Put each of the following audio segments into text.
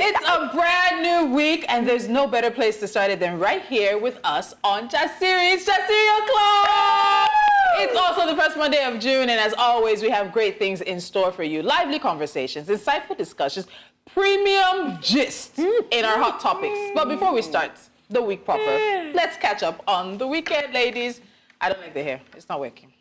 It's a brand new week, and there's no better place to start it than right here with us on Jasiri's Jasiri O'Clock. It's also the first Monday of June, and as always, we have great things in store for you. Lively conversations, insightful discussions, premium gist in our hot topics. But before we start the week proper, let's catch up on the weekend, ladies. I don't like the hair. It's not working.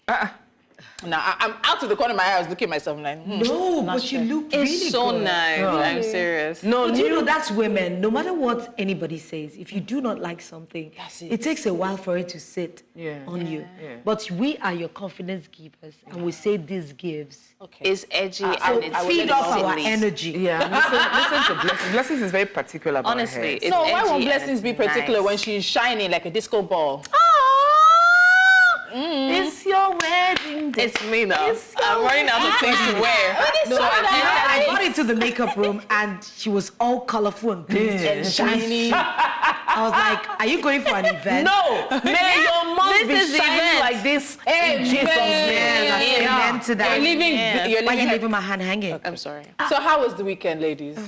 Now, I'm out of the corner of my eye. I was looking at myself like, no, but sure. you look really good. It's so nice. No. I'm serious. No, do you know that's women? No matter what anybody says, if you do not like something, it takes a while for it to sit on you. Yeah. But we are your confidence givers, and we say this gives. Okay. It's edgy and it's feed off our energy. Yeah, listen to Blessings. Blessings is very particular about honestly. her hair. So why won't Blessings be particular when she's shining like a disco ball? It's your wedding day. It's me now. I'm running out of things to wear. I got into the makeup room and she was all colorful and good and shiny. I was like, are you going for an event? No, may your mom be shining like this. Hey, Jesus' name. Amen to that. Why are you leaving my hand hanging? Okay. I'm sorry. So how was the weekend, ladies?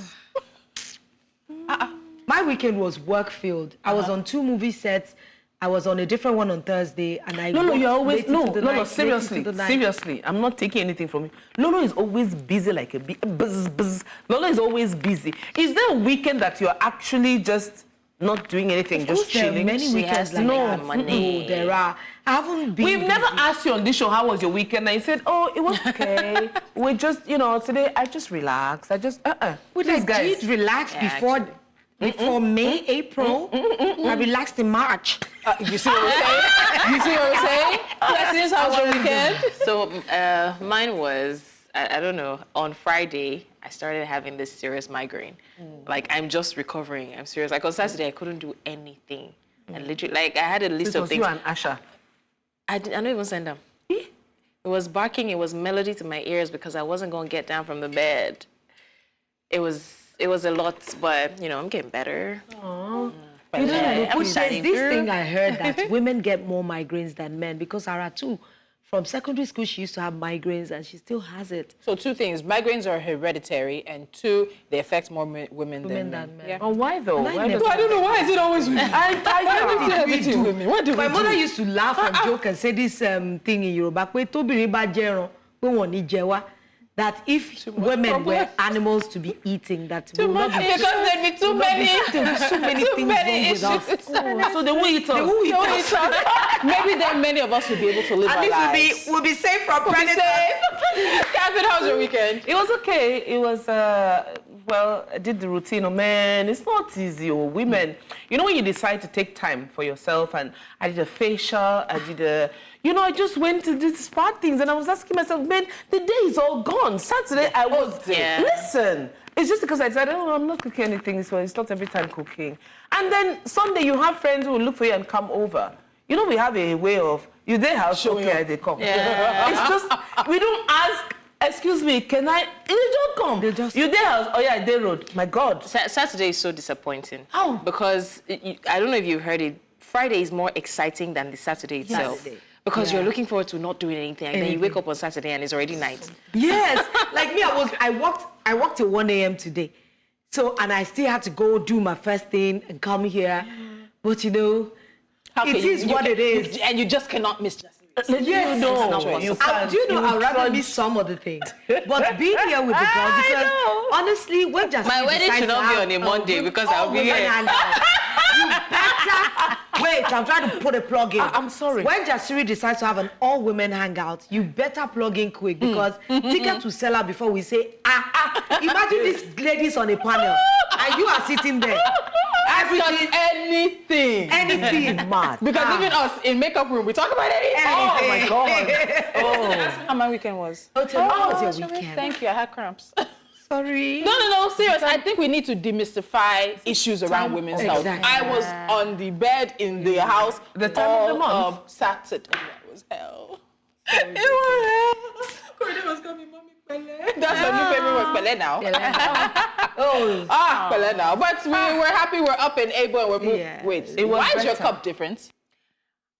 My weekend was work-filled. I was on 2 movie sets. I was on a different one on Thursday, and I you're always seriously. I'm not taking anything from you. Lolo is always busy like a buzz. Lolo is always busy. Is there a weekend that you're actually just not doing anything, just chilling? There are many weekends like that. No, there are. I haven't been. We've never asked you on this show how was your weekend, and you said, "Oh, it was okay. We just, today I just relaxed. I just With these guys, did relax before. Before May, April, I relaxed in March. You see what we're saying? Blessings, how was your weekend? So mine was, I don't know, on Friday, I started having this serious migraine. Like, I'm just recovering. I'm serious. Like, on Saturday, I couldn't do anything. And literally, like, I had a list of things. You and Aisha? I don't even send them. It was barking. It was melody to my ears because I wasn't going to get down from the bed. It was a lot, but, I'm getting better. Aww. There's this thing I heard that women get more migraines than men because Ara too, from secondary school, she used to have migraines and she still has it. So 2 things. Migraines are hereditary, and 2, they affect more women than men. Yeah. Oh, why though? I don't know. Why is it always women? My mother used to laugh and joke and say this thing in Yoruba, that if women were animals to be eating, that too much, because there'd be too many things wrong with us. So they will eat us. Maybe then many of us will be able to live our lives. We'll be safe from predators. Catherine, how was your weekend? It was okay. It was, I did the routine. Oh, man, it's not easy. Oh, women, when you decide to take time for yourself, and I did a facial, I did I just went to do spa things, and I was asking myself, man, the day is all gone. Saturday, I was, listen, it's just because I said, I'm not cooking anything, so it's not every time cooking. And then Sunday, you have friends who will look for you and come over. We have a way of, you their house, okay, they come. Yeah. It's just, we don't ask, excuse me, can I? They don't come. You their house, they road. My God. Saturday is so disappointing. How? Because, I don't know if you've heard it, Friday is more exciting than the Saturday itself. Yes. Because you're looking forward to not doing anything, and then you wake up on Saturday and it's already night. Yes, like me, I walked till 1 a.m. today, and I still had to go do my first thing and come here, but it is what it is, and you just cannot miss Jasiri. Yes, I'd rather miss some of the things, but being here with the girls, because honestly, when Jasiri my wedding should not be on a Monday because I'll be here. You better wait. I'm trying to put a plug in. I'm sorry. When Jasiri decides to have an all-women hangout, you better plug in quick because tickets will sell out before we say Imagine these ladies on a panel and you are sitting there. Anything mad. Because even us in makeup room, we talk about anything. Oh my God. That's how my weekend was. Tell me how was your weekend? Thank you. I had cramps. Sorry. No, serious. I think we need to demystify issues around women's health. I was on the bed in the house the time of the month. Saturday. That was hell. It was hell. Corridor was coming, mommy. That's my new favorite word, Pele now. Pele now. But we're happy, we're up and able, and we're moving. Wait, why is your cup different?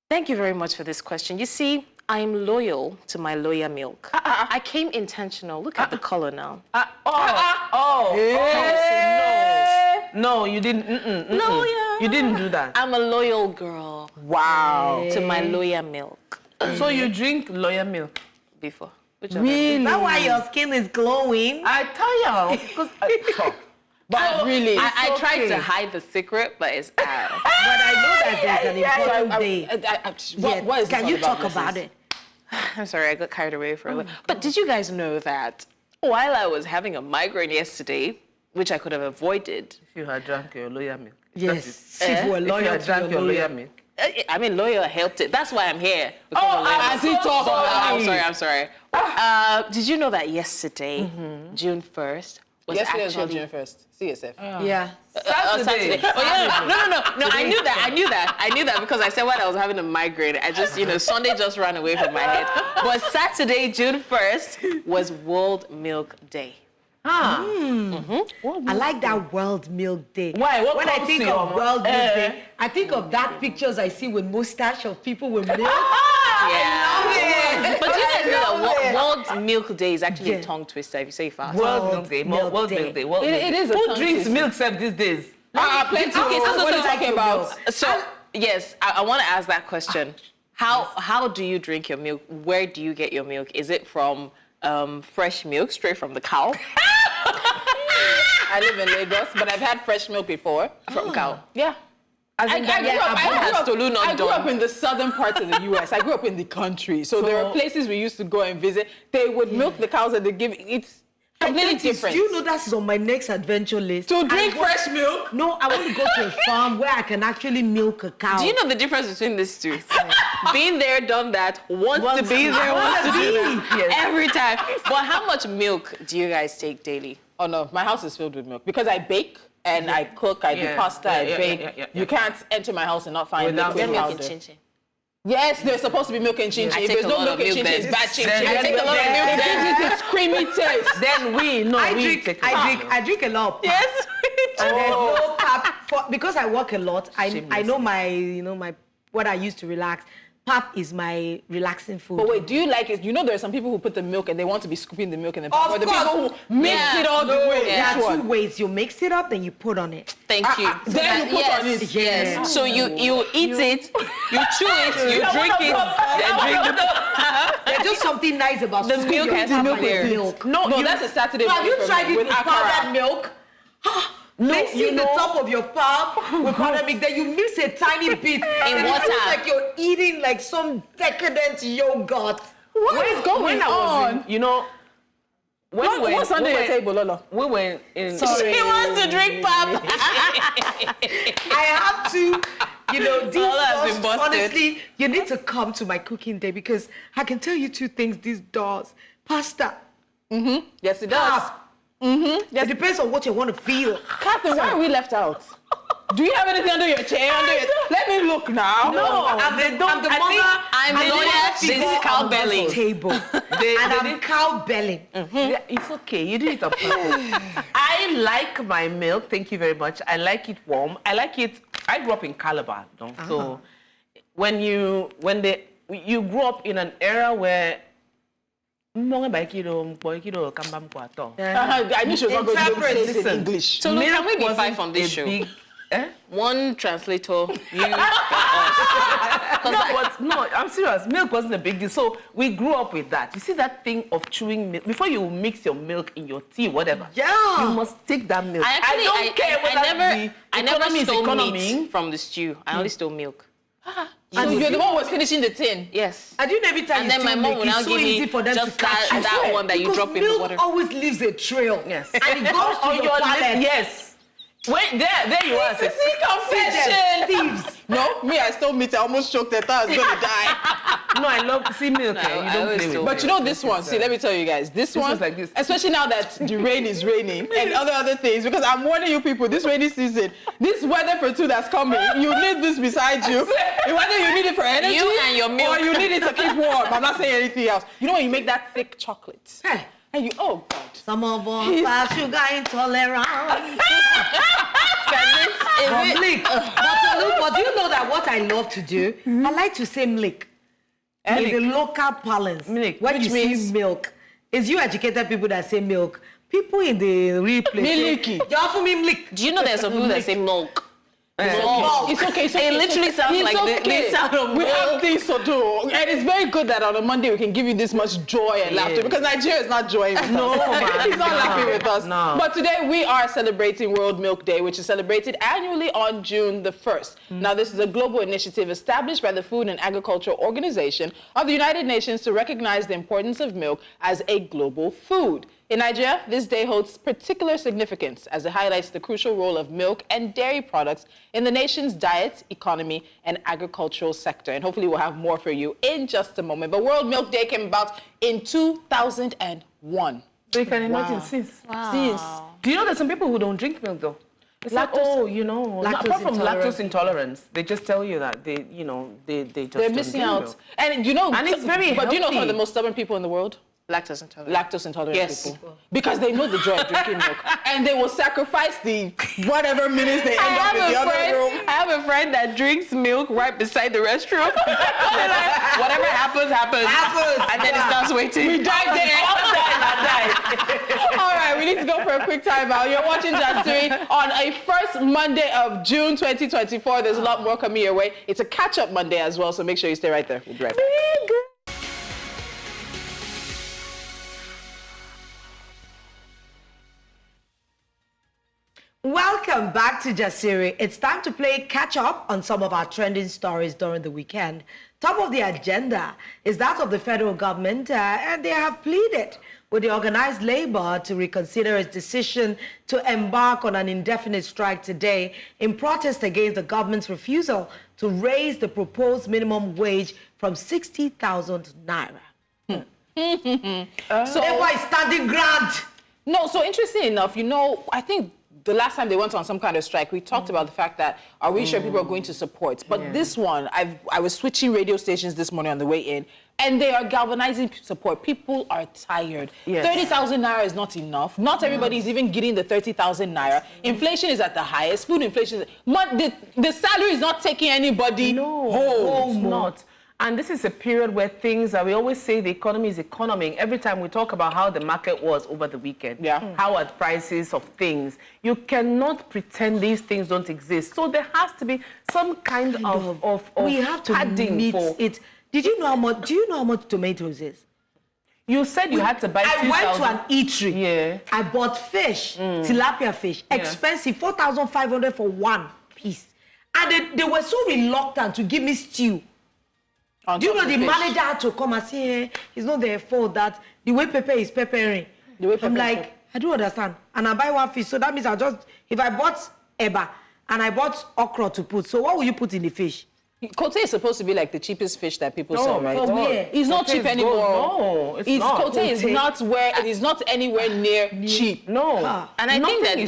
Thank you very much for this question. You see, I'm loyal to my Loya milk. I came intentional. Look at the color now. No, you didn't. Loyal. You didn't do that. I'm a loyal girl. Wow. To my loyal milk. So you drink loyal milk? Before. Really? Is that why your skin is glowing? I tell you, because But really, I tried to hide the secret, but it's out. But I know that there's an important day. What is Can this you all talk about, about Mrs.? it? I'm sorry, I got carried away for a little. But did you guys know that while I was having a migraine yesterday, which I could have avoided? if you had drunk your loyal milk. Yes. If we're If you loyal had to drank your loyal milk. I mean, lawyer helped it. That's why I'm here. I'm sorry. Did you know that yesterday, June 1st, was Yesterday was actually June 1st. CSF. Yeah. Saturday. Oh yeah, no. I knew that because I said when I was having a migraine, I just Sunday just ran away from my head. But Saturday, June 1st, was World Milk Day. I like that World Milk Day. Why? What when I comes think to of your World Milk Day, I think of that pictures I see with mustache of people with milk. Yeah. But do you guys know that World Milk Day is actually a tongue twister if you say it fast? World Milk Day. World Milk Day. It is a Who tongue drinks twister. milk self these days? Plenty. Okay, so what are you talking about? So yes, I want to ask that question. How do you drink your milk? Where do you get your milk? Is it from fresh milk straight from the cow? I live in Lagos, but I've had fresh milk before from cow. Yeah. I grew up in the southern parts of the U.S. I grew up in the country. So there are places we used to go and visit. They would milk the cows and they give it's completely different. Do you know that's on my next adventure list? To drink fresh milk? No, I want to go to a farm where I can actually milk a cow. Do you know the difference between these two? Been there, done that, wants to be there, wants to do that. Every time. But how much milk do you guys take daily? Oh no, my house is filled with milk because I bake and I cook, I do pasta, I bake. You can't enter my house and not find liquid powder. Yes, there's supposed to be milk and chin-chin. If there's no milk and chin-chin, it's bad chin-chin. I take a lot of milk. It gives it its creamy taste. Then I drink a lot of pap. Yes. And there's no pap because I work a lot. I know my what I use to relax. Pap is my relaxing food. But wait, do you like it? You know there are some people who put the milk and they want to be scooping the milk in the pap. Of Or the course. people who mix it all the way. There Which are one? two ways. You mix it up, then you put on it. Thank you. Then you put on it. Yes. So you eat it, you chew it, you drink it, then drink the There's just something nice about The scooping milk your has pap milk and there. milk. No, that's a Saturday Have you morning for tried me it with powdered milk? Mixing the top of your pap with powdered milk, then you mix a tiny bit and water. it feels like you're eating like some decadent yogurt. What is going on? What's under your table, Lolo? We went in. Sorry. He wants to drink pap. I have to, these has been doors, busted. honestly, you need to come to my cooking day because I can tell you two things these doors. Pasta, Yes, it does. pap. It depends on what you want to feel. Catherine, why are we left out? Do you have anything under your chair? Let me look now. No, I'm the mother. I'm the lawyer. This is cowbelling. Table. And I'm cowbelling. Yeah, it's okay. You did it on purpose. I like my milk. Thank you very much. I like it warm. I grew up in Calabar, so when you grew up in an era where I knew she was not going to say this in English. So look, can we be wasn't five on this a show? big- One translator, you. No, I'm serious. Milk wasn't a big deal. So we grew up with that. You see that thing of chewing milk? Before you mix your milk in your tea, whatever. Yeah. You must take that milk. I don't care whether I never stole meat from the stew. I only stole milk. So you're the one who was finishing the tin. Yes. I didn't every time And then my mom will now give me just that one that you drop in the water. Milk always leaves a trail. Yes. And it goes to your palate. Yes. Wait, there you are. sis. Confession. Thieves. No, me, I stole meat. I almost choked. I thought I was going to die. No, I love milk. No, You I don't always play with stole it. But you know this one. See, let me tell you guys. This one, was like this. especially now that the rain is raining and other things, because I'm warning you people, this rainy season, this weather for two that's coming, you need this beside you. Whether you need it for energy You and your milk. or you need it to keep warm. I'm not saying anything else. You know when you make that thick chocolate? Hey. And you, oh God. Some of us are sugar intolerant. But do you know that what I love to do? I like to say milk. In the local parlance. Milk, When which you means see milk. It's you educated people that say milk. people in the real place. Milky. You offer me milk. Do you know there's some people that say milk? It's okay. It literally sounds like the sound of we milk. have things to do, and it's very good that on a Monday we can give you this much joy and laughter because Nigeria is not joying with us. He's not laughing with us. No. But today we are celebrating World Milk Day, which is celebrated annually on June the 1st. Now, this is a global initiative established by the Food and Agriculture Organization of the United Nations to recognize the importance of milk as a global food. In Nigeria, this day holds particular significance as it highlights the crucial role of milk and dairy products in the nation's diet, economy, and agricultural sector. And hopefully we'll have more for you in just a moment. But World Milk Day came about in 2001. So you can imagine since. Do you know there's some people who don't drink milk though? It's like, you know, apart from lactose intolerance, they just tell you that they just They're missing out. Milk. And you know, And it's very but do you know some of healthy. the most stubborn people in the world? Lactose intolerant. Lactose intolerant Yes. people. Because they know the joy of drinking milk. And they will sacrifice the whatever minutes they end up in the other room. I have a friend that drinks milk right beside the restroom. Like, whatever happens. And then it starts waiting. We died there. All right, we need to go for a quick time out. You're watching Jasiri on a first Monday of June 2024. There's a lot more coming your way. It's a catch-up Monday as well, so make sure you stay right there. We'll be right back. Welcome back to Jasiri. It's time to play catch up on some of our trending stories during the weekend. Top of the agenda is that of the federal government, and they have pleaded with the organized labor to reconsider its decision to embark on an indefinite strike today in protest against the government's refusal to raise the proposed minimum wage from 60,000 naira. So labor is standing ground. No, so interesting enough, you know, I think the last time they went on some kind of strike, we talked about the fact that, are we sure people are going to support? But this one, I was switching radio stations this morning on the way in, and they are galvanizing support. People are tired. 30,000 naira is not enough. Not everybody is even getting the 30,000 naira. Inflation is at the highest. Food inflation is... The salary is not taking anybody home. It's not. And this is a period where things that we always say the economy is economing. Every time we talk about how the market was over the weekend, how are the prices of things, you cannot pretend these things don't exist. So there has to be some kind of we have to meet it. Did you know how much? Do you know how much tomatoes is? You said you had to buy. I went to an eatery. Yeah. I bought fish, tilapia fish, expensive, 4,500 for one piece, and they were so reluctant to give me stew. Do you know the manager had to come and say, hey, it's not their fault that the way pepper is peppering. I'm like, I don't understand. And I buy one fish, so that means if I bought eba and I bought okra to put, so what will you put in the fish? Kote is supposed to be like the cheapest fish that people sell, right? For where? It's not cheap anymore. No, it's not. Kote is not where, it is not anywhere near cheap. No. And I think that the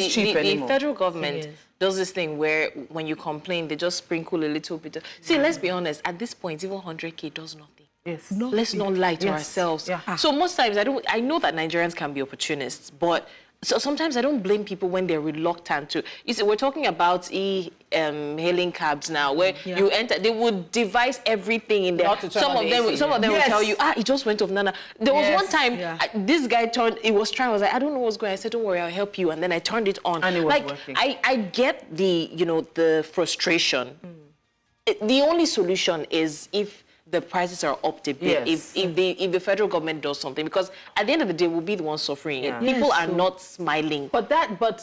the federal government does this thing where when you complain, they just sprinkle a little bit. See, let's be honest, at this point, even 100K does nothing. Yes. Let's not lie to ourselves. Yeah. So most times, I know that Nigerians can be opportunists, but so sometimes I don't blame people when they're reluctant to. You see, we're talking about hailing cabs now, where you enter, they would devise everything in there. Some of them will tell you, it just went off, Nana. There was one time, this guy I was like, I don't know what's going on. I said, don't worry, I'll help you. And then I turned it on. And it was working. I get the frustration. The only solution is if the prices are up a bit, if the federal government does something, because at the end of the day, we'll be the ones suffering it. People are not smiling. But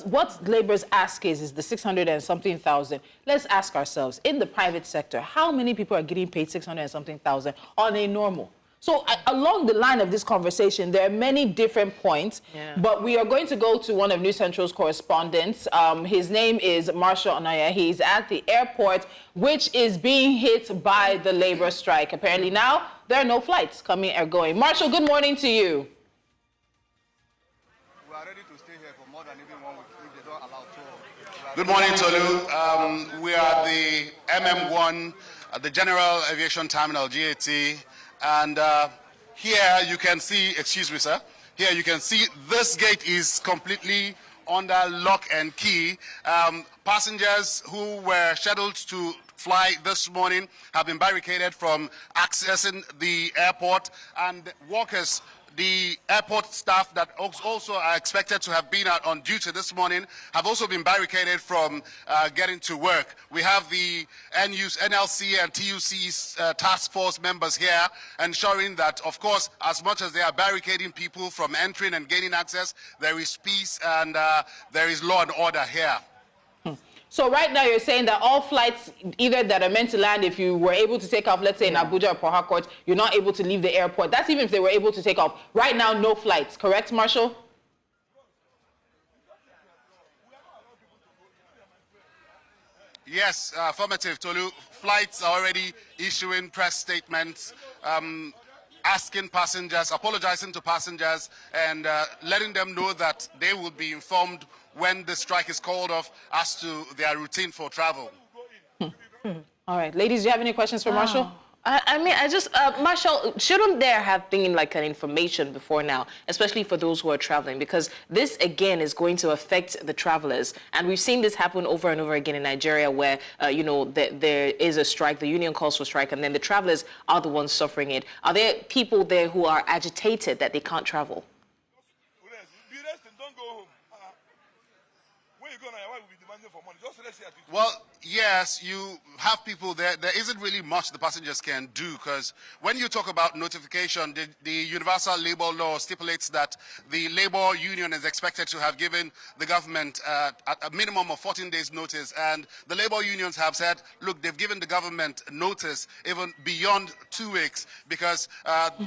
what labor's ask is the 600 and something thousand. Let's ask ourselves, in the private sector, how many people are getting paid 600 and something thousand on a normal? So along the line of this conversation, there are many different points, but we are going to go to one of News Central's correspondents. His name is Marshall Anaya. He's at the airport, which is being hit by the labor strike. Apparently now, there are no flights coming or going. Marshall, good morning to you. We are ready to stay here for more than even 1 week if they don't allow tour. Good morning, Tolu. We are the MM1 at the General Aviation Terminal, GAT. And here you can see, excuse me, sir, here you can see this gate is completely under lock and key. Passengers who were scheduled to fly this morning have been barricaded from accessing the airport, and workers The airport staff that also are expected to have been out on duty this morning have also been barricaded from getting to work. We have the NLC and TUC's task force members here ensuring that, of course, as much as they are barricading people from entering and gaining access, there is peace and there is law and order here. So right now you're saying that all flights, either that are meant to land, if you were able to take off, let's say in Abuja or Port Harcourt, you're not able to leave the airport. That's even if they were able to take off. Right now, no flights, correct, Marshall? Yes, affirmative, Tolu. Flights are already issuing press statements, asking passengers, apologizing to passengers, and letting them know that they will be informed when the strike is called off as to their routine for travel. All right, ladies, do you have any questions for Marshall? I mean, Marshall, shouldn't there have been like an information before now, especially for those who are traveling? Because this, again, is going to affect the travelers. And we've seen this happen over and over again in Nigeria where, you know, there is a strike, the union calls for strike, and then the travelers are the ones suffering it. Are there people there who are agitated that they can't travel? Well, yes, you have people there. There isn't really much the passengers can do because when you talk about notification, the Universal Labour Law stipulates that the labor union is expected to have given the government a minimum of 14 days notice. And the labor unions have said, look, they've given the government notice even beyond 2 weeks because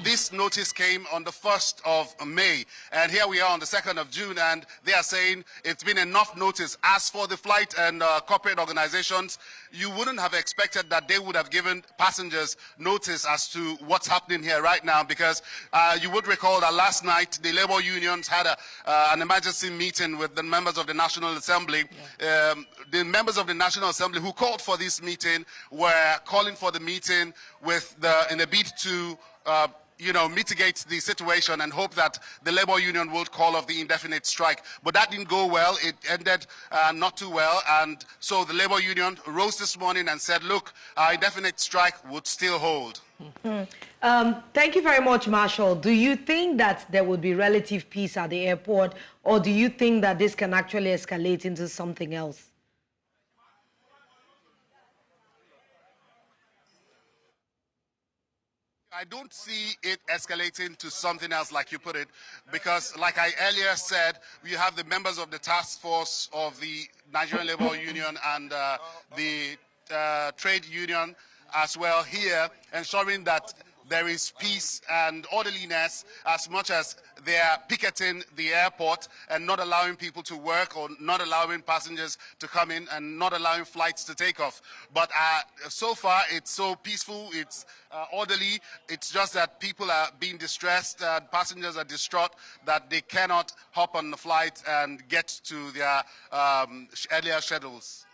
this notice came on the 1st of May. And here we are on the 2nd of June, and they are saying it's been enough notice. As for the flight and corporate organizations, you wouldn't have expected that they would have given passengers notice as to what's happening here right now because you would recall that last night the labor unions had an emergency meeting with the members of the National Assembly. The members of the National Assembly who called for this meeting were calling for the meeting in a bid to mitigate the situation and hope that the labor union would call off the indefinite strike. But that didn't go well. It ended not too well. And so the labor union rose this morning and said, look, our indefinite strike would still hold. Thank you very much, Marshall. Do you think that there would be relative peace at the airport, or do you think that this can actually escalate into something else? I don't see it escalating to something else, like you put it, because like I earlier said, we have the members of the task force of the Nigerian Labour Union and the trade union as well here, ensuring that there is peace and orderliness as much as they are picketing the airport and not allowing people to work or not allowing passengers to come in and not allowing flights to take off. But so far, it's so peaceful, it's orderly. It's just that people are being distressed, passengers are distraught that they cannot hop on the flight and get to their earlier schedules.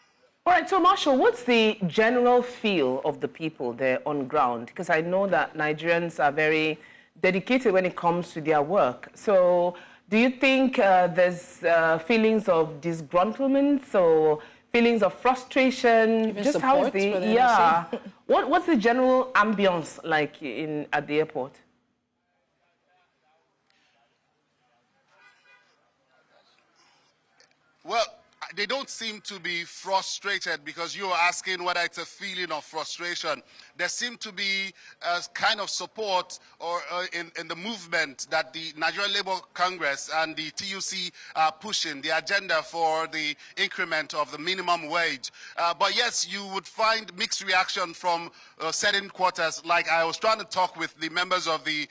All right, so Marshall, what's the general feel of the people there on ground? Because I know that Nigerians are very dedicated when it comes to their work. So do you think there's feelings of disgruntlement or feelings of frustration? Even just support how's the for the yeah? What's the general ambience like at the airport? Well, they don't seem to be frustrated because you are asking whether it's a feeling of frustration. There seem to be a kind of support or in the movement that the Nigerian Labour Congress and the TUC are pushing, the agenda for the increment of the minimum wage. But yes, you would find mixed reaction from certain quarters. Like I was trying to talk with the members of the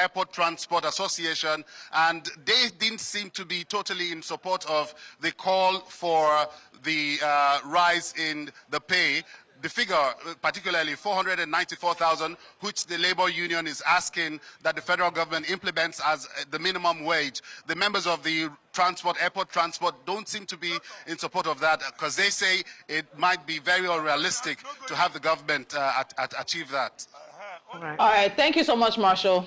Airport Transport Association, and they didn't seem to be totally in support of the call for the rise in the pay. The figure, particularly 494,000, which the labor union is asking that the federal government implements as the minimum wage. The members of the airport transport don't seem to be in support of that because they say it might be very unrealistic to have the government achieve that. All right, thank you so much, Marshall.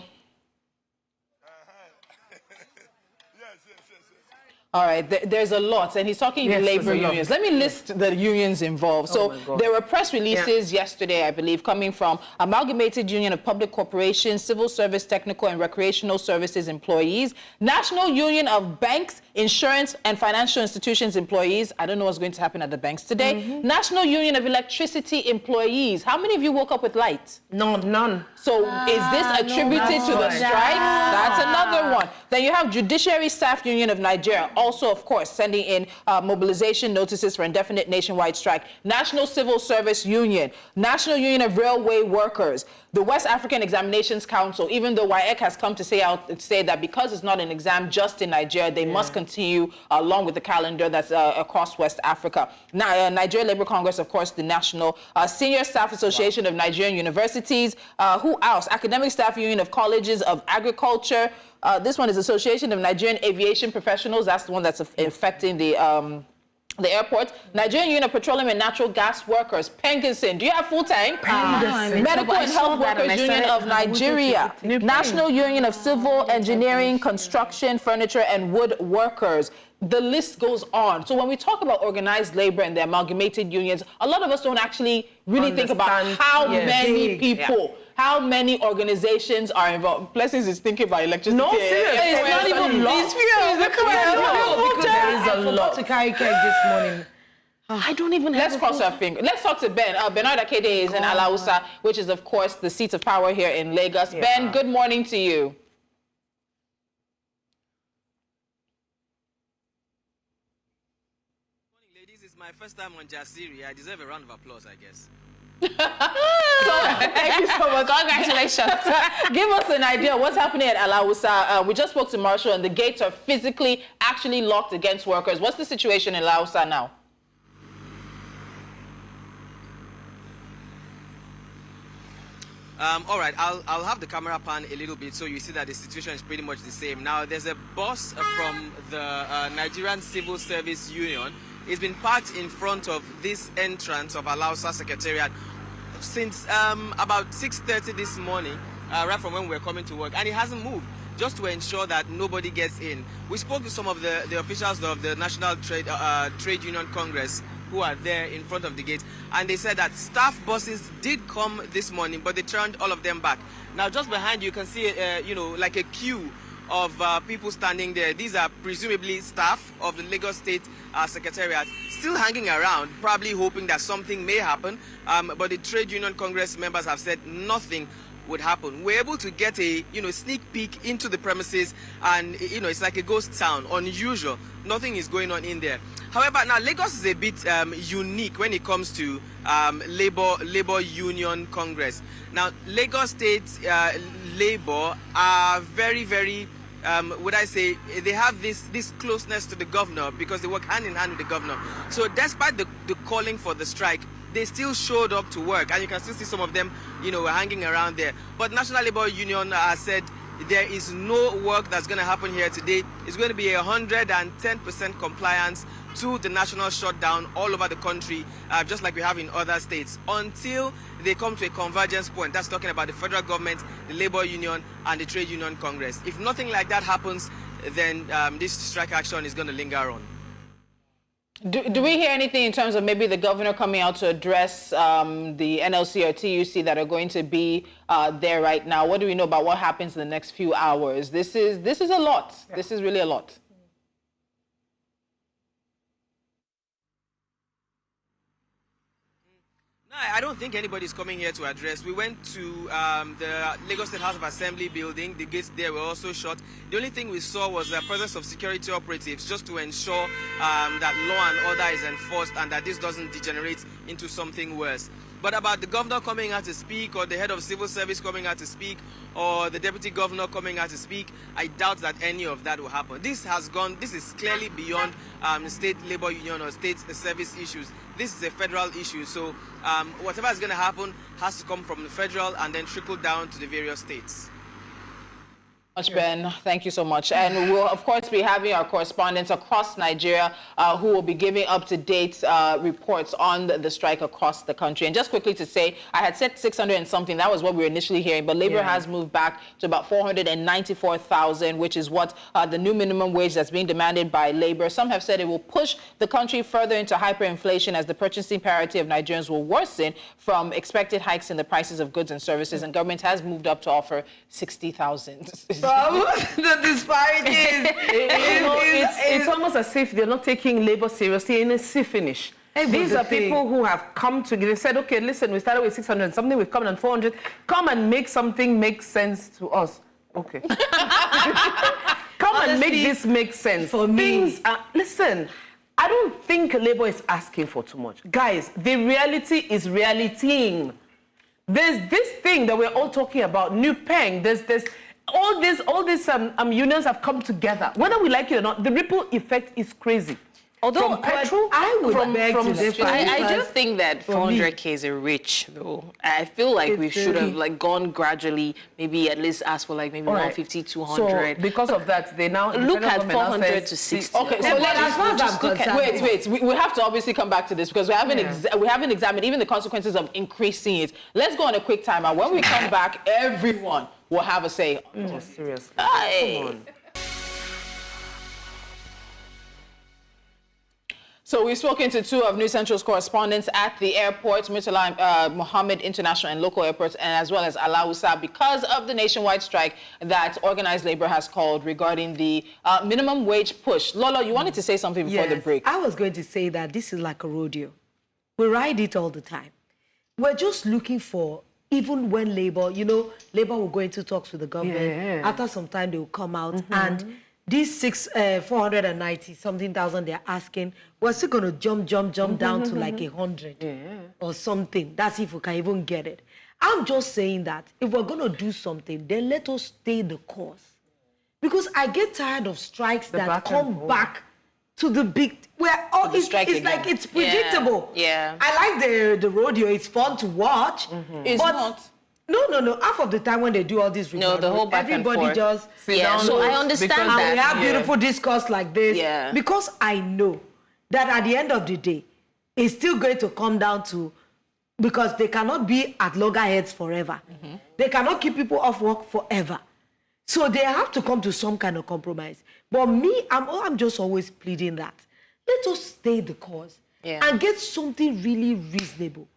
All right, there's a lot, and he's talking labor unions. Let me list the unions involved. So there were press releases yesterday, I believe, coming from Amalgamated Union of Public Corporations, Civil Service, Technical and Recreational Services Employees, National Union of Banks, Insurance and Financial Institutions Employees. I don't know what's going to happen at the banks today. National Union of Electricity Employees. How many of you woke up with light? None. So is this attributed to the strike? That's another one. Then you have Judiciary Staff Union of Nigeria, also, of course, sending in mobilization notices for indefinite nationwide strike. National Civil Service Union, National Union of Railway Workers, the West African Examinations Council, even though WAEC has come to say that because it's not an exam just in Nigeria, they must continue along with the calendar that's across West Africa. Now, Nigeria Labour Congress, of course, the National Senior Staff Association of Nigerian Universities. Who else? Academic Staff Union of Colleges of Agriculture. This one is Association of Nigerian Aviation Professionals. That's the one that's affecting the airport. Nigerian Union of Petroleum and Natural Gas Workers. Penkinson. Do you have full tank? Medical and Health Workers Union of Nigeria. National Union of Civil Engineering, Construction, Furniture and Wood Workers. The list goes on. So when we talk about organized labor and the amalgamated unions, a lot of us don't actually really think about how many people, how many organizations are involved. Blessings is thinking about electricity. No, seriously. It's not even It's because there is a lot to carry cake this morning. I don't even have Let's cross our fingers. Let's talk to Ben. Bernard Akede is in Alausa, which is, of course, the seat of power here in Lagos. Ben, good morning to you. My first time on Jasiri. I deserve a round of applause, I guess. Thank you so much. Congratulations. Give us an idea what's happening at Alausa. We just spoke to Marshall, and the gates are physically actually locked against workers. What's the situation in Alausa now? All right, I'll have the camera pan a little bit so you see that the situation is pretty much the same. Now, there's a bus from the Nigerian Civil Service Union. It's been parked in front of this entrance of Alausa Secretariat since about 6:30 this morning, right from when we were coming to work, and it hasn't moved, just to ensure that nobody gets in. We spoke to some of the officials of the National Trade Union Congress who are there in front of the gate, and they said that staff buses did come this morning, but they turned all of them back. Now, just behind you can see, like a queue of people standing there. These are presumably staff of the Lagos State Secretariat, still hanging around, probably hoping that something may happen. But the Trade Union Congress members have said nothing would happen. We're able to get a sneak peek into the premises, and it's like a ghost town, unusual. Nothing is going on in there. However, now Lagos is a bit unique when it comes to labor union congress. Now, Lagos State Labor are very, very would I say, they have this closeness to the governor because they work hand in hand with the governor. So despite the calling for the strike, they still showed up to work, and you can still see some of them, hanging around there. But National Labor Union said there is no work that's going to happen here today. It's going to be 110% compliance to the national shutdown all over the country, just like we have in other states, until they come to a convergence point. That's talking about the federal government, the labor union, and the trade union congress. If nothing like that happens, then this strike action is going to linger on. Do we hear anything in terms of maybe the governor coming out to address the NLC or TUC that are going to be there right now? What do we know about what happens in the next few hours? This is a lot. Yeah. This is really a lot. No, I don't think anybody's coming here to address. We went to the Lagos State House of Assembly building. The gates there were also shut. The only thing we saw was the presence of security operatives, just to ensure that law and order is enforced and that this doesn't degenerate into something worse. But about the governor coming out to speak, or the head of civil service coming out to speak, or the deputy governor coming out to speak, I doubt that any of that will happen. This is clearly beyond state labor union or state service issues. This is a federal issue, so whatever is going to happen has to come from the federal and then trickle down to the various states. Much, Ben. Thank you so much. And we'll, of course, be having our correspondents across Nigeria who will be giving up-to-date reports on the strike across the country. And just quickly to say, I had said 600 and something. That was what we were initially hearing. But labor has moved back to about 494,000, which is what the new minimum wage that's being demanded by labor. Some have said it will push the country further into hyperinflation as the purchasing parity of Nigerians will worsen from expected hikes in the prices of goods and services. And government has moved up to offer 60,000. The disparities. It's almost as if they're not taking labor seriously in a sea finish. These are people who have come together. They said, okay, listen, we started with 600 and something, we've come on 400. Come and make something make sense to us. Okay. Come and make this make sense. For me. Listen, I don't think labor is asking for too much. Guys, the reality is realitying. There's this thing that we're all talking about, new peng. There's all these unions have come together. Whether we like it or not, the ripple effect is crazy. Although From petrol, I would beg to differ. I do think that 400K is a rich, though. I feel like we should have like gone gradually, maybe at least ask for like maybe 150, 200. So because of that, they now look at 400 to 60. Okay, so let's just look at. Wait. We have to obviously come back to this because we haven't examined even the consequences of increasing it. Let's go on a quick timeout. When we come back, everyone will have a say. Oh, seriously. Come on. So we've spoken to two of News Central's correspondents at the airports, Murtala Mohammed International and local airports, and as well as Alausa, because of the nationwide strike that organized labor has called regarding the minimum wage push. Lolo, you wanted to say something before the break. I was going to say that this is like a rodeo. We ride it all the time. We're just looking for, even when labor will go into talks with the government. After some time, they will come out and these 490 something thousand they're asking, we're still going to jump down to like 100 or something. That's if we can even get it. I'm just saying that if we're going to do something, then let us stay the course. Because I get tired of strikes that come back to the big, where it's like it's predictable. Yeah. I like the rodeo. It's fun to watch. It's not. No. Half of the time when they do all this, the whole back and everybody forth. just sit down. So I understand that. And we have beautiful discourse like this. Yeah. Because I know that at the end of the day, it's still going to come down to, because they cannot be at loggerheads forever. They cannot keep people off work forever. So they have to come to some kind of compromise. But me, I'm just always pleading that. Let us stay the course and get something really reasonable.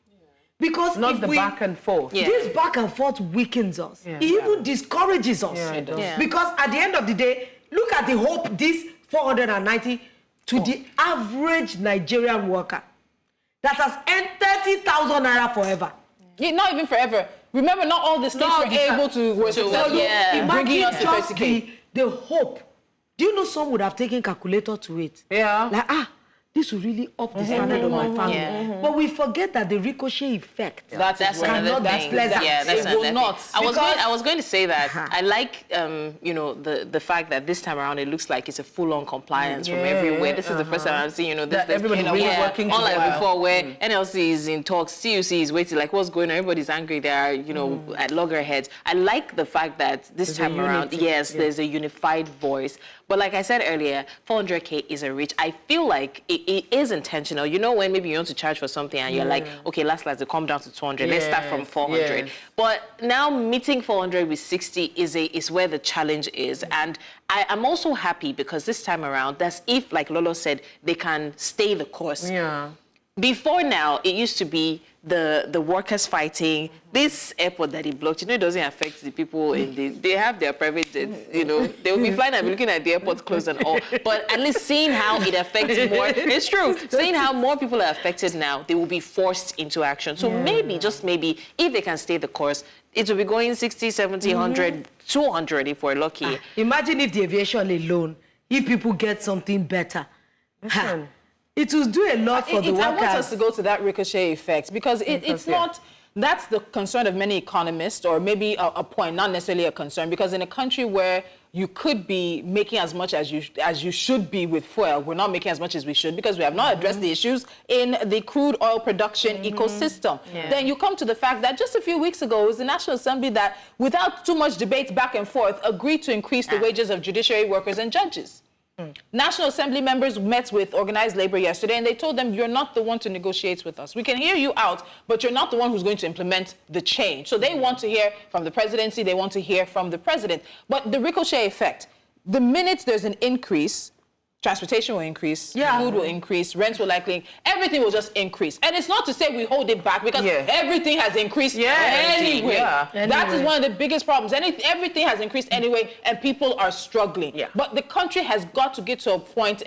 Because not the back and forth. This back and forth weakens us. It even discourages us. It does. Because at the end of the day, look at the hope this 490 to the average Nigerian worker that has earned 30,000 naira forever. Not even forever. Remember, not all the states were able to work successful in bringing us to 30K. The hope. Do you know some would have taken calculator to it? Yeah. Like, this will really up the standard of my family. But we forget that the ricochet effect that's cannot be pleasant. Yeah, that's it will not. I was going to say that I like the fact that this time around it looks like it's a full-on compliance from everywhere. This is the first time I'm seeing this everybody really working together. Unlike before where NLC is in talks, CUC is waiting, like what's going on? Everybody's angry. They are at loggerheads. I like the fact that this time around, there's a unified voice. But like I said earlier, 400K is a reach. I feel like it is intentional. You know when maybe you want to charge for something and you're like, okay, let's come down to 200. Let's start from 400. But now meeting 400 with 60 is where the challenge is. And I'm also happy because this time around, that's if, like Lolo said, they can stay the course. Yeah. Before now, it used to be the workers fighting. This airport that he blocked, it doesn't affect the people they have their private jets, they will be flying and be looking at the airport closed and all. But at least seeing how it affects more, it's true. Seeing how more people are affected now, they will be forced into action. So maybe, just maybe, if they can stay the course, it will be going 60, 70, 100, 200 if we're lucky. Imagine if the aviation alone, if people get something better. It will do a lot for the workers. I want us to go to that ricochet effect because it's not, that's the concern of many economists, or maybe a point, not necessarily a concern, because in a country where you could be making as much as you should be with fuel. We're not making as much as we should because we have not addressed the issues in the crude oil production ecosystem. Yeah. Then you come to the fact that just a few weeks ago, it was the National Assembly that, without too much debate back and forth, agreed to increase the wages of judiciary workers and judges. National Assembly members met with organized labor yesterday, and they told them, you're not the one to negotiate with us. We can hear you out, but you're not the one who's going to implement the change. So they want to hear from the presidency, they want to hear from the president. But the ricochet effect, the minute there's an increase, transportation will increase, food will increase, rents will likely, everything will just increase. And it's not to say we hold it back because everything has increased anyway. That is one of the biggest problems. Everything has increased anyway, and people are struggling. But the country has got to get to a point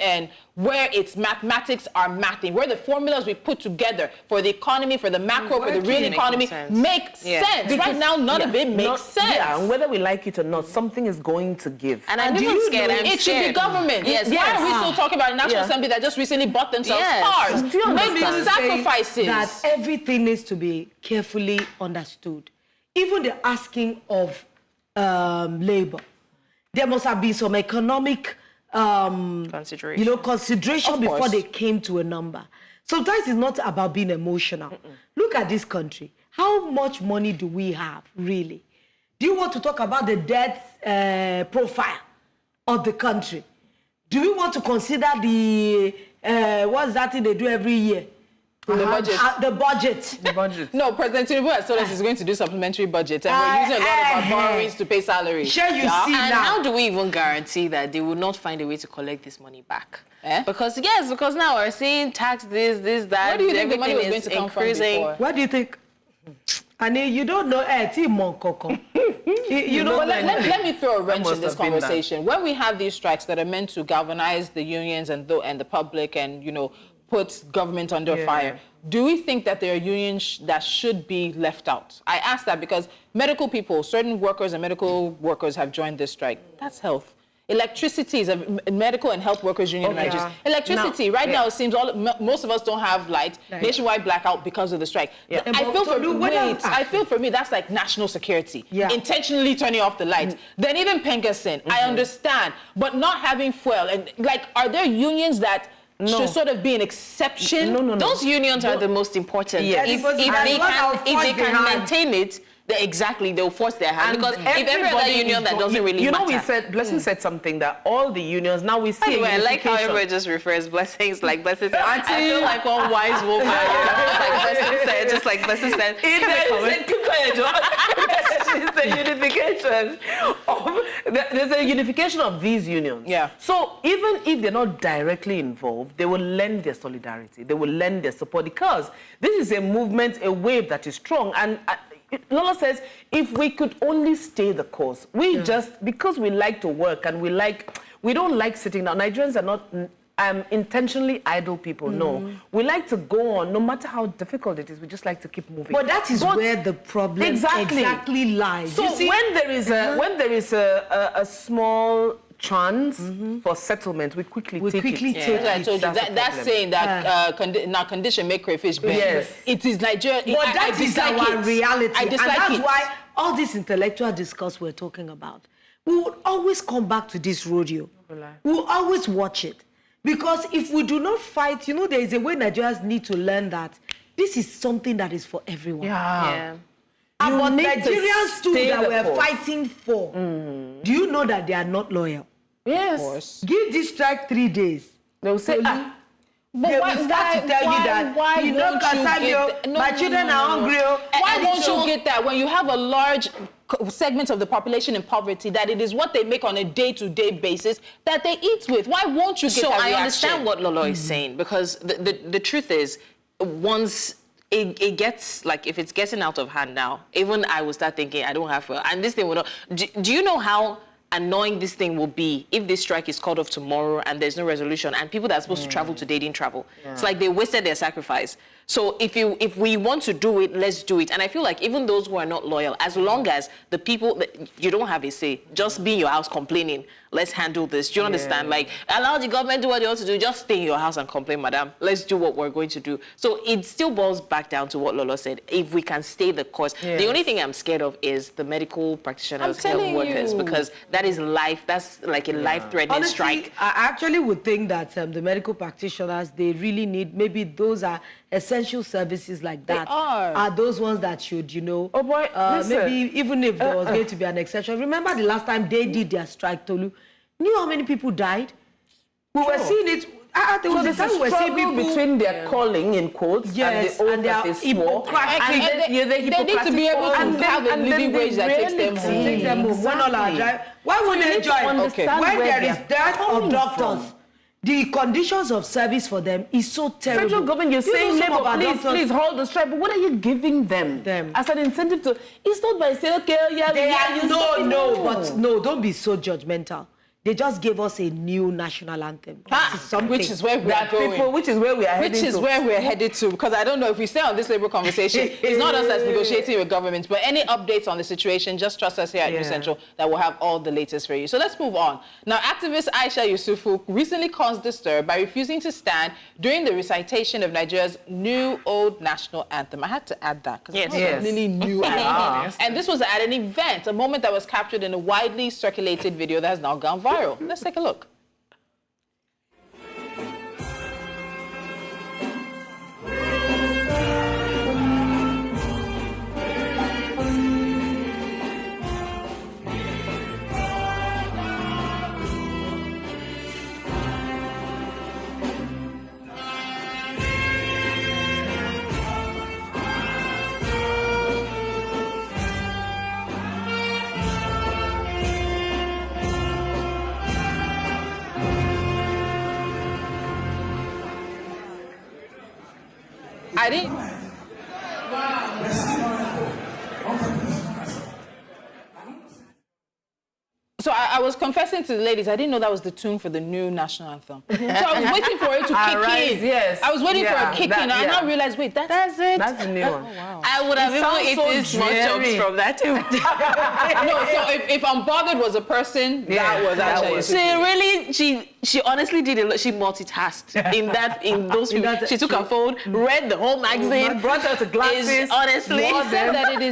where its mathematics are mathing, where the formulas we put together for the economy, for the macro, for the real economy make sense. Because right now, none of it makes sense. And whether we like it or not, something is going to give. And I'm even scared. It should be government. Why are we still talking about a National Assembly that just recently bought themselves cars? Make the sacrifices. That everything needs to be carefully understood. Even the asking of labor. There must have been some economic consideration before they came to a number. Sometimes it's not about being emotional. Look at this country. How much money do we have, really? Do you want to talk about the debt profile of the country? Do we want to consider the, what's that thing they do every year? The budget. The budget. No, President Tinubu has told us he's going to do supplementary budget, and we're using a lot of our borrowings to pay salaries. Sure, you see and now. how do we even guarantee that they will not find a way to collect this money back? Because now we're seeing tax this, that. Where do you think the money was going to come from before? What do you think? You don't know, let me throw a wrench in this conversation. When we have these strikes that are meant to galvanize the unions and the public and, put government under fire, do we think that there are unions that should be left out? I ask that because medical people, certain workers and medical workers have joined this strike. That's health. Electricity is a medical and health workers union manages. Electricity, now it seems most of us don't have light. Nationwide blackout because of the strike. I feel for me that's like national security. Intentionally turning off the lights. Then even Pengasin, I understand, but not having fuel. And are there unions that should sort of be an exception? No. Those unions are the most important. If they can maintain it, they'll force their hand. Because if every other union that doesn't really matter. Blessing said something that all the unions, now we see. I like how everybody just refers Blessings like Blessing said. I feel like one wise woman. Blessing said. There's a unification of these unions. So even if they're not directly involved, they will lend their solidarity. They will lend their support because this is a movement, a wave that is strong. And Lola says, if we could only stay the course, because we like to work and we don't like sitting down. Nigerians are not intentionally idle people, no. We like to go on, no matter how difficult it is, we just like to keep moving. But that is where the problem exactly lies. So when there is a small chance for settlement, we quickly take it. I told you, that's saying that condition make crayfish bend. Yes. It is Nigeria. But that is our reality. I dislike and that's why all this intellectual discourse we're talking about, we would always come back to this rodeo. We'll always watch it. Because if we do not fight, there is a way Nigerians need to learn that this is something that is for everyone. But Nigerians too that we're fighting for, do you know that they are not loyal? Yes. Of course. Give this strike 3 days. They'll say, they will start to tell you that, my children are hungry. Why won't you get that when you have a large segment of the population in poverty, that it is what they make on a day-to-day basis that they eat with? Why won't you get that reaction? I understand what Lolo is saying, because the truth is, once it gets, if it's getting out of hand now, even I will start thinking, I don't have fuel. And this thing will not... Do you know how annoying this thing will be if this strike is called off tomorrow and there's no resolution and people that are supposed to travel today didn't travel? It's like they wasted their sacrifice. So if we want to do it, let's do it. And I feel like even those who are not loyal, as long as the people, you don't have a say, just be in your house complaining, let's handle this. Do you understand? Like, allow the government to do what they want to do, just stay in your house and complain, madam. Let's do what we're going to do. So it still boils back down to what Lolo said. If we can stay the course. The only thing I'm scared of is the medical practitioners, health workers, because that is life, that's like a life-threatening strike. I actually would think that the medical practitioners, they really need, maybe those are essential services like that. They are those ones that should, you know, Oh boy, maybe even if there was going to be an exception. Remember the last time they did their strike, Tolu? Knew how many people died? We were seeing it. There was So a time we were seeing people between their calling, in quotes, Yes, and the oath and that their they swore. They need to be able to have a living wage that takes them home. Take them home. When all our drive. Why wouldn't they join? When there is death of doctors, the conditions of service for them is so terrible. Federal government, you're saying, some of our Labour, doctors- please hold the strike, but what are you giving them? As an incentive to? It's not by saying, okay, no, don't be so judgmental. They just gave us a new national anthem. Which is where we are going. Which is where we are heading Which is to. where we're headed to. Because I don't know if we stay on this Labour conversation, it's not us that's negotiating with governments, but any updates on the situation, just trust us here at News Central that we'll have all the latest for you. So let's move on. Now, activist Aisha Yesufu recently caused a stir by refusing to stand during the recitation of Nigeria's new old national anthem. I had to add that because it's not a really new anthem. And this was at an event, a moment that was captured in a widely circulated video that has now gone viral. Let's take a look. I didn't. So I was confessing to the ladies, I didn't know that was the tune for the new national anthem. So I was waiting for it to kick in. Yes. I was waiting for a kick in. I now realized, wait, that's it. That's the new one. Oh, wow. I would have even eaten small chops from that too. No, so if Unbothered was a person, that was actually. She honestly did a lot. She multitasked in those people. She took her phone, read the whole magazine, Brought out the glasses. Honestly, She said that she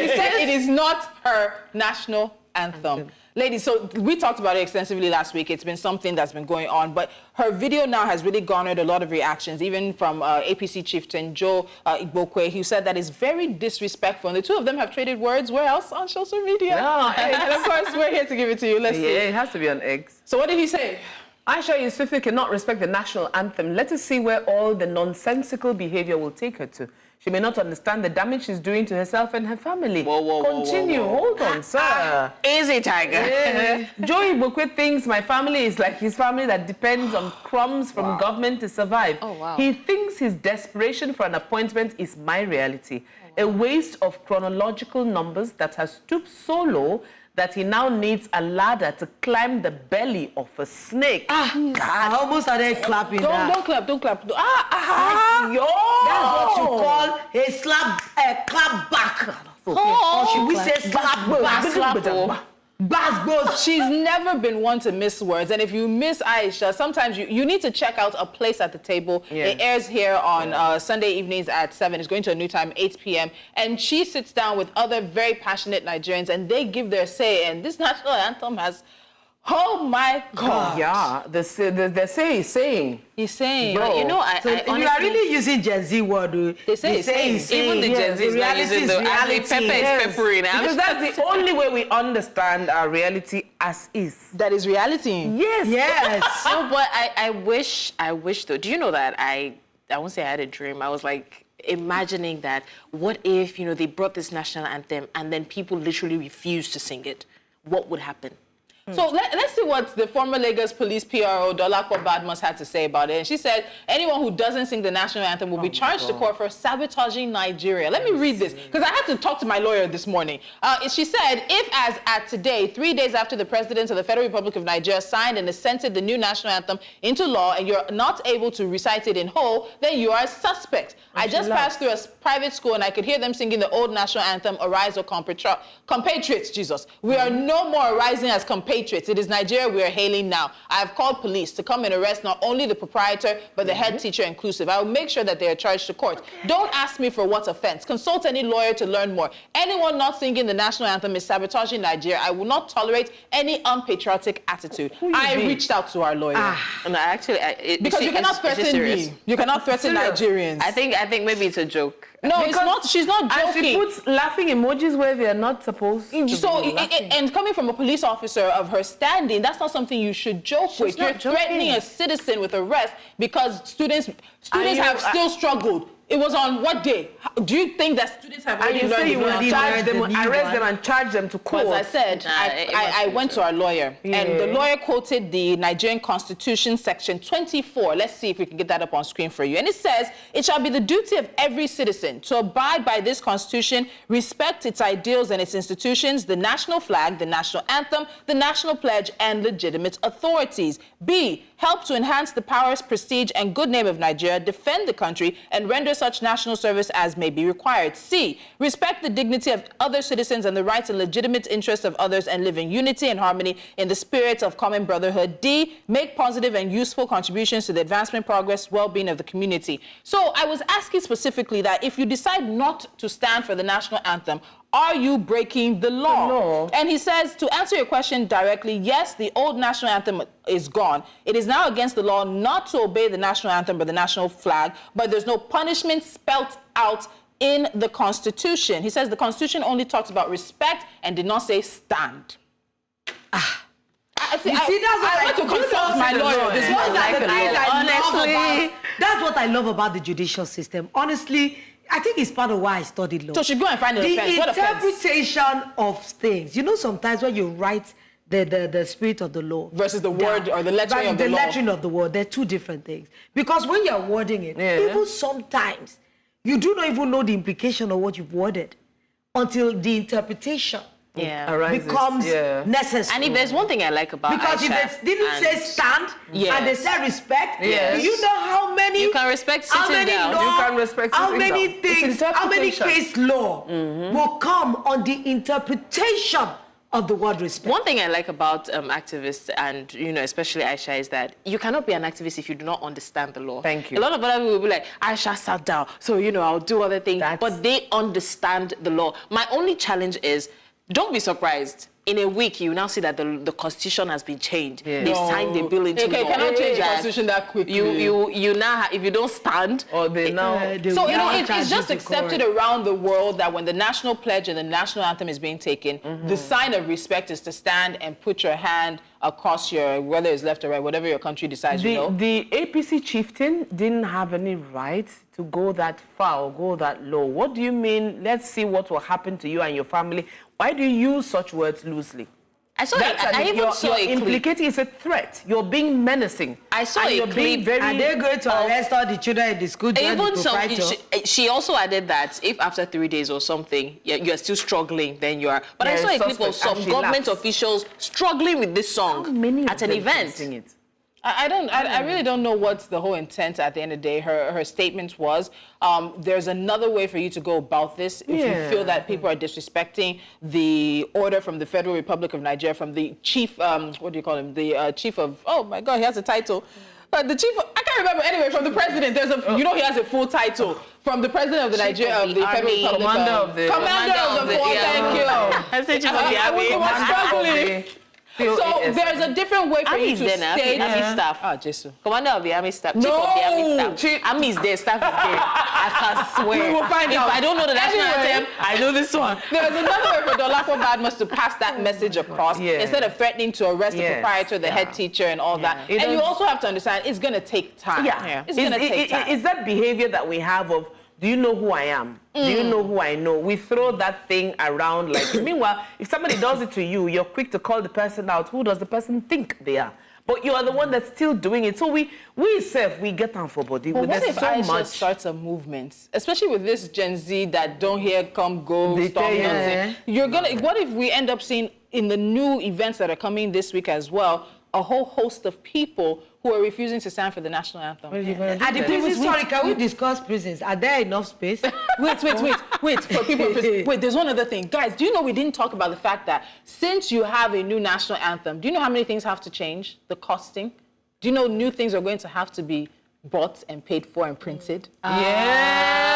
said it is not her national anthem. Ladies, so we talked about it extensively last week. It's been something that's been going on, but her video now has really garnered a lot of reactions, even from APC chieftain Joe Igbokwe, who said that it's very disrespectful. And the two of them have traded words. Where else? On social media. And of course, we're here to give it to you. Let's see. It has to be on X. So what did he say? Aisha Yesufu cannot respect the national anthem. Let us see where all the nonsensical behavior will take her to. She may not understand the damage she's doing to herself and her family. Continue. Hold on, sir. Easy, Tiger. Joe Igbokwe thinks my family is like his family that depends on crumbs from government to survive. Oh, wow. He thinks his desperation for an appointment is my reality. A waste of chronological numbers that has stooped so low that he now needs a ladder to climb the belly of a snake. I almost started clapping. Don't clap. Yo! That's what you call a clap back. Or should we say slap back? She's never been one to miss words. And if you miss Aisha, sometimes you need to check out A Place at the Table. It airs here on Sunday evenings at 7. It's going to a new time, 8 p.m. And she sits down with other very passionate Nigerians and they give their say. And this national anthem has, oh my God. Yeah, the say is saying. He's saying. But you know, So if you are really using Gen Z word, They say it's saying. Even the Gen Z is not using the pepper is peppering. Because that's the only way we understand our reality as is. That is reality. Yes. No, but I wish though. Do you know that I won't say I had a dream. I was like imagining that what if, they brought this national anthem and then people literally refused to sing it? What would happen? So let's see what the former Lagos police PRO, Dolapo Badmus, had to say about it. And she said, anyone who doesn't sing the national anthem will be charged to court for sabotaging Nigeria. Let me read this, because I had to talk to my lawyer this morning. She said, if as at today, 3 days after the President of the Federal Republic of Nigeria signed and assented the new national anthem into law, and you're not able to recite it in whole, then you are a suspect. I just passed through a private school and I could hear them singing the old national anthem, Arise, O compatriots, Jesus. We are no more arising as compatriots. It is Nigeria we are hailing now. I have called police to come and arrest not only the proprietor, but the head teacher inclusive. I will make sure that they are charged to court. Don't ask me for what offense. Consult any lawyer to learn more. Anyone not singing the national anthem is sabotaging Nigeria. I will not tolerate any unpatriotic attitude. I reached out to our lawyer. And because you cannot threaten me. You cannot threaten Nigerians. I think maybe it's a joke. No, it's not. She's not joking. And she puts laughing emojis where they are not supposed to be laughing. And coming from a police officer of her standing, that's not something you should joke with. You're threatening a citizen with arrest because students have still struggled. It was on what day? Do you think that students have already learned? And you say you will charge them, arrest them and charge them to court. As I said, I went to our lawyer, and the lawyer quoted the Nigerian Constitution, section 24. Let's see if we can get that up on screen for you. And it says, it shall be the duty of every citizen to abide by this Constitution, respect its ideals and its institutions, the national flag, the national anthem, the national pledge, and legitimate authorities. B, help to enhance the powers, prestige, and good name of Nigeria, defend the country, and render such national service as may be required. C, respect the dignity of other citizens and the rights and legitimate interests of others and live in unity and harmony in the spirit of common brotherhood. D, make positive and useful contributions to the advancement, progress, well-being of the community. So I was asking specifically that if you decide not to stand for the national anthem, are you breaking the law? And he says, to answer your question directly, yes, the old national anthem is gone. It is now against the law not to obey the national anthem or the national flag, but there's no punishment spelt out in the Constitution. He says the Constitution only talks about respect and did not say stand. You see, that's what I went to consult my lawyer this morning. That's what I love about the judicial system. Honestly, I think it's part of why I studied law. So she go and find an offense. What offense? The interpretation of things. You know, sometimes when you write the spirit of the law versus the word or the lettering of the law. The lettering of the word, they're two different things. Because when you're wording it, even sometimes you do not even know the implication of what you've worded until the interpretation becomes necessary. And if there's one thing I like about because Aisha, if they didn't say stand and they said respect, do you know how many you can respect sitting down. You can respect how many things, how many case law will come on the interpretation of the word respect. One thing I like about activists and, especially Aisha is that you cannot be an activist if you do not understand the law. Thank you. A lot of other people will be like, Aisha sat down, so, I'll do other things. But they understand the law. My only challenge is, don't be surprised. In a week, you now see that the Constitution has been changed. They've signed the bill into law. Okay, cannot change the Constitution that quickly. You now, if you don't stand, or they now. So it's just accepted around the world that when the national pledge and the national anthem is being taken, the sign of respect is to stand and put your hand across your, whether it's left or right, whatever your country decides. The APC chieftain didn't have any right to go that far or go that low. What do you mean? Let's see what will happen to you and your family. Why do you use such words loosely? I saw it. I even saw it. Implicating is a threat. You're being menacing. I saw it. Are they going to arrest all the children in the school? Even she also added that if after 3 days or something you're still struggling, then you are. But I saw a clip of some government officials struggling with this song at an event. I really don't know what's the whole intent at the end of the day. Her statement was, there's another way for you to go about this if you feel that people are disrespecting the order from the Federal Republic of Nigeria, from the chief, what do you call him? The chief of, oh my God, he has a title. The chief, I can't remember, anyway, from the president, there's a, he has a full title. From the president of the Nigeria, of the Federal Republic. Commander of the force, thank you. I said you was struggling. So there's a different way for you to state Army staff. Ah, Jesus. Commander of the Army staff. Chief of the Army staff. Army is there, staff is there. I can swear. We will find out. If I don't know the national anthem, I know this one. There's another way for Dolapo Badmus to pass that message across instead of threatening to arrest the proprietor, the head teacher, and all that. And you also have to understand it's going to take time. Yeah. It's going to take time. Is that behavior that we have of Do you know who I am? Do you know who I know? We throw that thing around like, meanwhile, if somebody does it to you, you're quick to call the person out. Who does the person think they are? But you are the one that's still doing it. So we get on for body. But what There's if so Aisha much. starts a movement, especially with this Gen Z that don't hear, come, go, They stop tell you. nonsense? What if we end up seeing in the new events that are coming this week as well, a whole host of people who are refusing to stand for the national anthem? What are you gonna do At the then? prisons, sorry, can we discuss prisons? Are there enough space? Wait, for people. Wait, there's one other thing. Guys, do you know we didn't talk about the fact that since you have a new national anthem, do you know how many things have to change? The costing? Do you know new things are going to have to be bought and paid for and printed? Yes.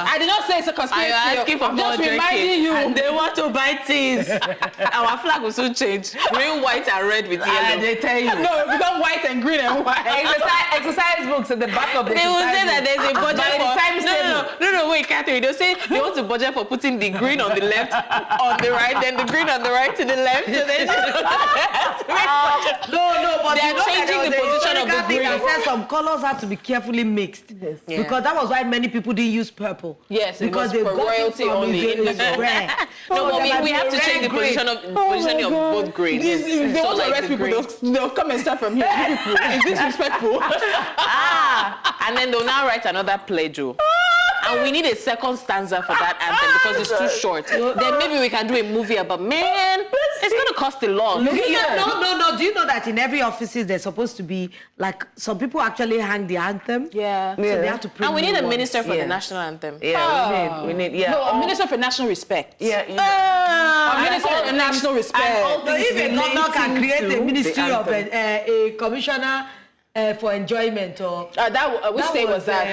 I did not say it's a conspiracy. I'm asking for I'm more just reminding you. And they want to buy things. Our flag will soon change. Green, white, and red with yellow. And they tell you. No, it become white and green and white. Exercise books at the back of the They will say exercise that there's a book. budget By the for... time No, wait, Catherine. They'll say they want to budget for putting the green on the left, on the right, then the green on the right to the left. So then No, but They're you know that changing there the was a position of the historical thing green. that said some colors had to be carefully mixed. Yes. Yeah. Because that was why many people didn't use purple. Yes, it because was they for got it royalty from only, the indigo. rare. No, but there we might have be to change the red, green. positioning of both greens. If they want to like arrest the people, green. they'll come and start from here. It's disrespectful. And then they'll now write another pledge. And we need a second stanza for that anthem because it's too short. Then maybe we can do a movie about, man, it's going to cost a lot. No. Do you know that in every offices there's supposed to be like some people actually hang the anthem? Yeah. So they have to print And we need new a ones. minister for the Yes. national anthem. Yeah, we need, No, a minister for national respect. Yeah, A minister for national respect. So if a governor can create a ministry of a commissioner for enjoyment or Which state was that?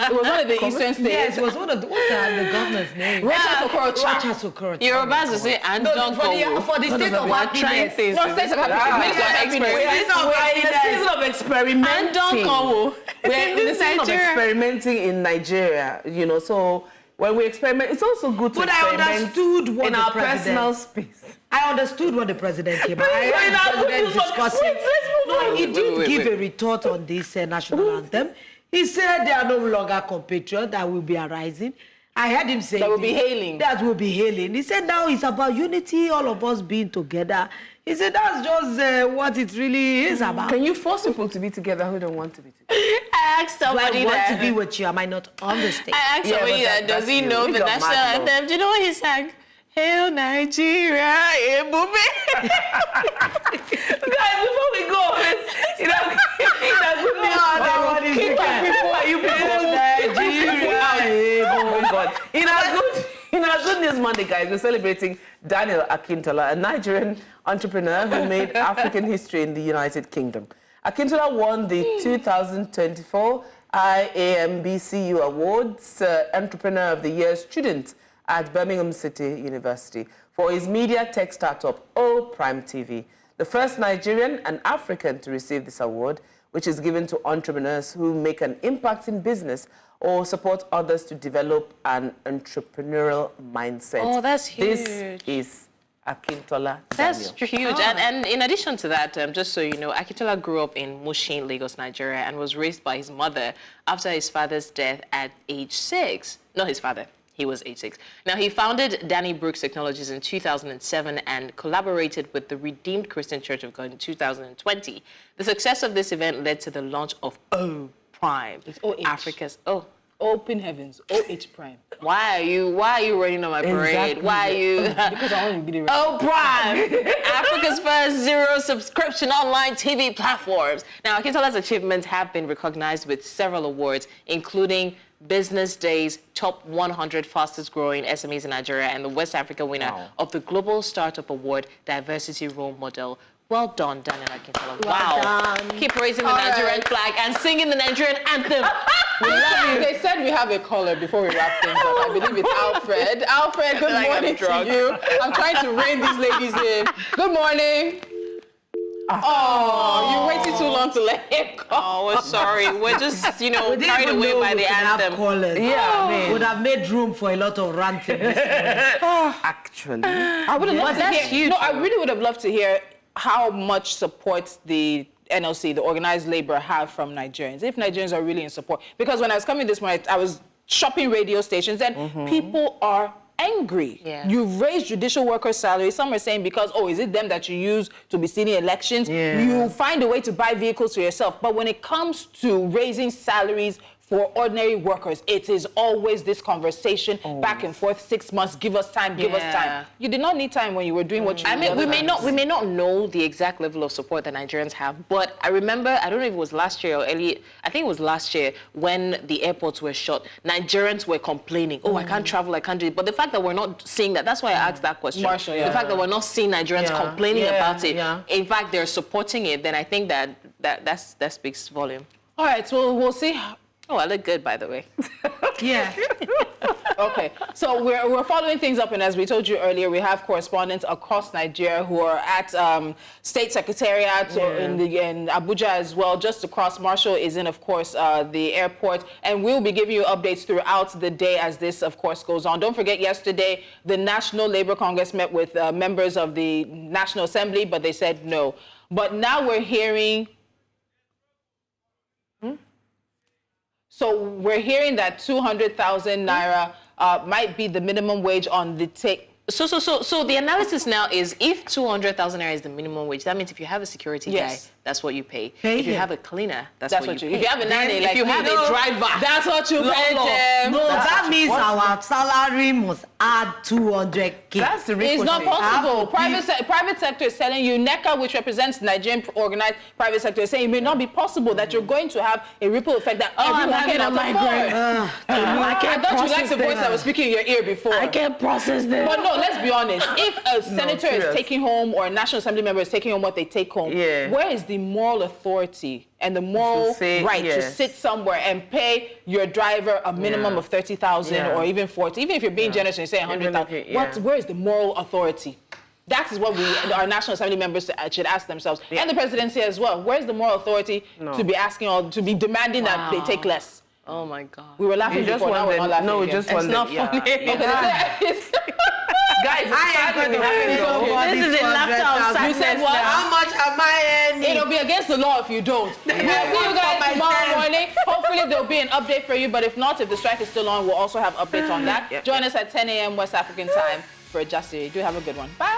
It was one of the eastern states. yes, it was one of the what's the governor's name? Rochas Okorocha. Yorubas will say, and don't go. for the state of We're trying happiness. things. No, states of happiness. Minister of happiness. We're in the season of experimenting. And don't go. We're in the season of experimenting in Nigeria, you know, so when we experiment, it's also good to But I experiment understood what in the our president- personal space. I understood what the president came. I Wait, heard the president let's discussing. move No, on. he did Wait. give a retort on this national anthem. He said there are no longer compatriots that will be arising. I heard him say That will be hailing. That will be hailing. He said now it's about unity, all of us being together. He said that's just what it really is about. Can you force people to be together who don't want to be together? I asked Do I somebody want to that. be with you? Am I not on the stage? I asked Yeah, somebody but that, does that's he you. know We the got national mad love. anthem? Do you know what he sang? Hail Nigeria, eh, booby. Guys, before we go, you know, oh my God. In our Good News Monday, guys, we're celebrating Daniel Akintola, a Nigerian entrepreneur who made African history in the United Kingdom. Akintola won the 2024 IAMBCU Awards Entrepreneur of the Year student at Birmingham City University for his media tech startup, O Prime TV, the first Nigerian and African to receive this award, which is given to entrepreneurs who make an impact in business or support others to develop an entrepreneurial mindset. Oh, that's This huge. is Akintola That's Daniel. huge. And in addition to that, just so you know, Akintola grew up in Mushin, Lagos, Nigeria, and was raised by his mother after his father's death at age 6. Not his father. He was age 6. Now, he founded Danny Brooks Technologies in 2007 and collaborated with the Redeemed Christian Church of God in 2020. The success of this event led to the launch of O Prime, OH. Africa's Open heavens. OH Prime. Why are you running on my parade? Exactly. Why are you? Because I want to be the Oh, Prime! Africa's first zero subscription online TV platforms. Now, Akintola's achievements have been recognized with several awards, including Business Day's top 100 fastest growing SMEs in Nigeria and the West Africa winner of the Global Startup Award Diversity Role Model. Well done, Daniel Akintola. Wow. Keep raising the Nigerian flag and singing the Nigerian anthem. We love you. They said we have a caller before we wrap things up. I believe it's Alfred. Alfred, good like I'm morning to drunk. you. I'm trying to rein these ladies in. Good morning. Oh, you waited too long to let him go. Oh, we're sorry. We're just, We didn't carried even away know by we the could have anthem. callers. Yeah, I mean- would have made room for a lot of ranting. this morning. Actually. I would have loved to that's hear. huge, No, I though. really would have loved to hear how much support the NLC, the organized labor, have from Nigerians. If Nigerians are really in support, because when I was coming this morning, I was shopping radio stations, and people are angry. Yeah. You've raised judicial workers' salaries. Some are saying because, is it them that you use to be stealing elections? Yeah. You find a way to buy vehicles for yourself. But when it comes to raising salaries for ordinary workers, it is always this conversation back and forth. 6 months, give us time, give us time. You did not need time when you were doing what you I mean, did. we may not know the exact level of support that Nigerians have, but I remember, I don't know if it was last year or early, I think it was last year when the airports were shut, Nigerians were complaining, I can't travel, I can't do it. But the fact that we're not seeing that, that's why I asked that question. Marshall, The fact that we're not seeing Nigerians complaining about it, in fact, they're supporting it, then I think that speaks volume. All right, so we'll see. Oh, I look good, by the way. Yeah. Okay, so we're following things up, and as we told you earlier, we have correspondents across Nigeria who are at state secretariats in Abuja as well, just across. Marshall is in, of course, the airport, and we'll be giving you updates throughout the day as this, of course, goes on. Don't forget, yesterday, the National Labour Congress met with members of the National Assembly, but they said no. But now we're hearing... So we're hearing that 200,000 naira might be the minimum wage on the take. So the analysis now is if 200,000 naira is the minimum wage, that means if you have a security guy, that's what you pay. If you have a cleaner, that's what you pay. If you have a nanny, if you have a driver, that's what you pay them. No, that means our salary must add 200K. That's the It's not possible. Have Private sector is telling you, NECA, which represents Nigerian organized private sector, is saying it may not be possible that you're going to have a ripple effect that everyone cannot afford. I thought you liked the voice that was speaking in your ear before. I can't process this. But no, let's be honest. If a senator is taking home or a National Assembly member is taking home what they take home, where is the moral authority and the moral right to sit somewhere and pay your driver a minimum of 30,000 or even 40, even if you're being generous and you say 100,000? Where is the moral authority? That is what our National Assembly members should ask themselves, and the presidency as well. Where's the moral authority to be asking or to be demanding that they take less? Oh my God. We were laughing before, now we're not laughing No, we again. just wondered. It's not funny. Guys, This is a laughter of sadness. You said what? How much am I earning? It'll be against the law if you don't. We'll see you guys tomorrow morning. Hopefully there'll be an update for you, but if not, if the strike is still on, we'll also have updates on that. Join us at 10 a.m. West African time for Just Siri. Do have a good one. Bye.